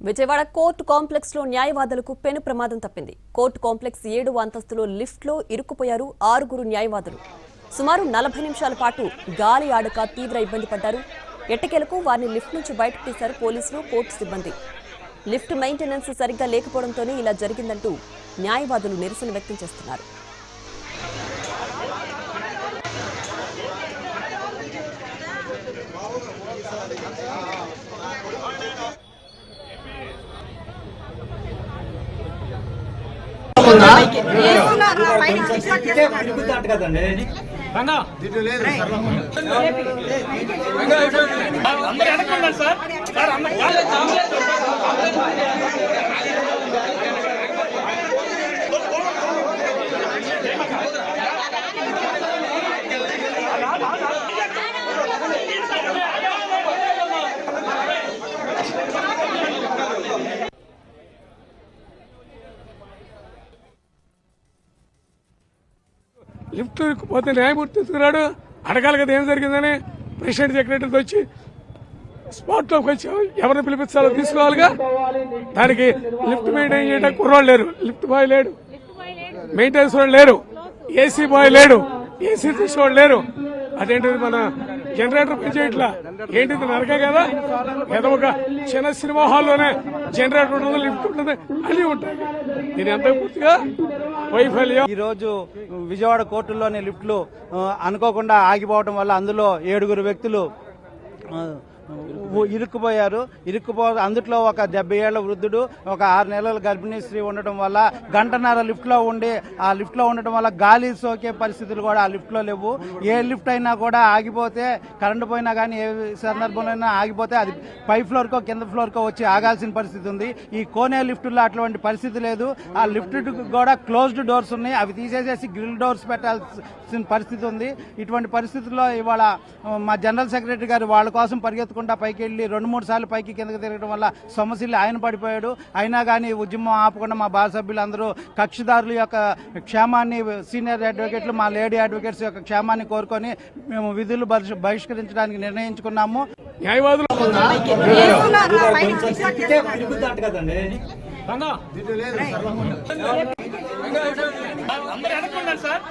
Vijayawada court complex లో న్యాయవాదులకు పెను ప్రమాదం తప్పింది. కోర్టు కాంప్లెక్స్ 7వ అంతస్తులో లిఫ్ట్ లో ఇరుక్కుపోయారు 6 న్యాయవాదులు. సుమారు 40 నిమిషాల పాటు గాలి ఆడక తీవ్ర ఇబ్బంది పడ్డారు. ఎట్టకేలకు వారిని లిఫ్ట్ నుంచి బయటకు తీశారు పోలీసులు, కోర్టు సిబ్బంది. లిఫ్ట్ మెయింటెనెన్స్ సరిగ్గా లేకపోవడంతోనే ఇలా జరిగిందంటూ న్యాయవాదులు నిరసన వ్యక్తం చేస్తున్నారు. లిఫ్ట్ పోతే న్యాయమూర్తి తీసుకురాడు, అడగాలి కదా ఏం జరిగిందని. ప్రెసిడెంట్ సెక్రటరీతో వచ్చి స్పాట్లోకి వచ్చి ఎవరిని పిలిపించాలో తీసుకోవాలిగా. దానికి లిఫ్ట్ మెయింటైన్ చేయడానికి కుర్రోళ్ళు లేరు, లిఫ్ట్ బాయ్ లేడు, మెయింటెనెన్స్ వాళ్ళు లేరు, ఏసీ బాయ్ లేడు, ఏసీ తీసుకోవాలి లేరు. అదేంటిది మన జనరేటర్ పనిచేయట్లా, ఏంటిది నరకే కదా. ఏదో ఒక చిన్న సినిమా హాల్లోనే జనరేటర్ ఉంటుంది, లిఫ్ట్ ఉంటుంది, అన్ని ఉంటాయి. దీని అంతా పూర్తిగా వైఫల్యం. ఈ రోజు విజయవాడ కోర్టులోని లిఫ్ట్లు అనుకోకుండా ఆగిపోవడం వల్ల అందులో 7 వ్యక్తులు ఇరుక్కుపోయారు. అందుట్లో ఒక 70 ఏళ్ల వృద్ధుడు, ఒక 6 నెలల గర్భిణీ స్త్రీ ఉండటం వల్ల గంటన్నర లిఫ్ట్ లో ఉండటం వల్ల గాలి సోకే పరిస్థితులు కూడా ఆ లిఫ్ట్ లో లేవు. ఏ లిఫ్ట్ అయినా కూడా ఆగిపోతే, కరెంటు పోయినా కానీ ఏ సందర్భంలో ఆగిపోతే అది పై ఫ్లోర్ కో కింద ఫ్లోర్ కో వచ్చి ఆగాల్సిన పరిస్థితి ఉంది. ఈ కోనే లిఫ్టుల్లో అటువంటి పరిస్థితి లేదు. ఆ లిఫ్ట్ కూడా క్లోజ్డ్ డోర్స్ ఉన్నాయి, అవి తీసేసేసి గ్రిల్ డోర్స్ పెట్టాల్సిన పరిస్థితి ఉంది. ఇటువంటి పరిస్థితుల్లో ఇవాళ మా జనరల్ సెక్రటరీ గారు వాళ్ళ కోసం పరిగెత్తుకుంటా పైకి వెళ్ళి 2-3 సార్లు పైకి కిందకి తిరగడం వల్ల సమస్యలు ఆయన పడిపోయాడు. అయినా కానీ ఉద్యమం ఆపకుండా మా బాల సభ్యులందరూ కక్షిదారుల యొక్క క్షేమాన్ని, సీనియర్ అడ్వకేట్లు, మా లేడీ అడ్వకేట్స్ యొక్క క్షేమాన్ని కోరుకొని మేము విధులు బహిష్కరించడానికి నిర్ణయించుకున్నాము. న్యాయవాదులు అందరూ అనుకున్నారు సార్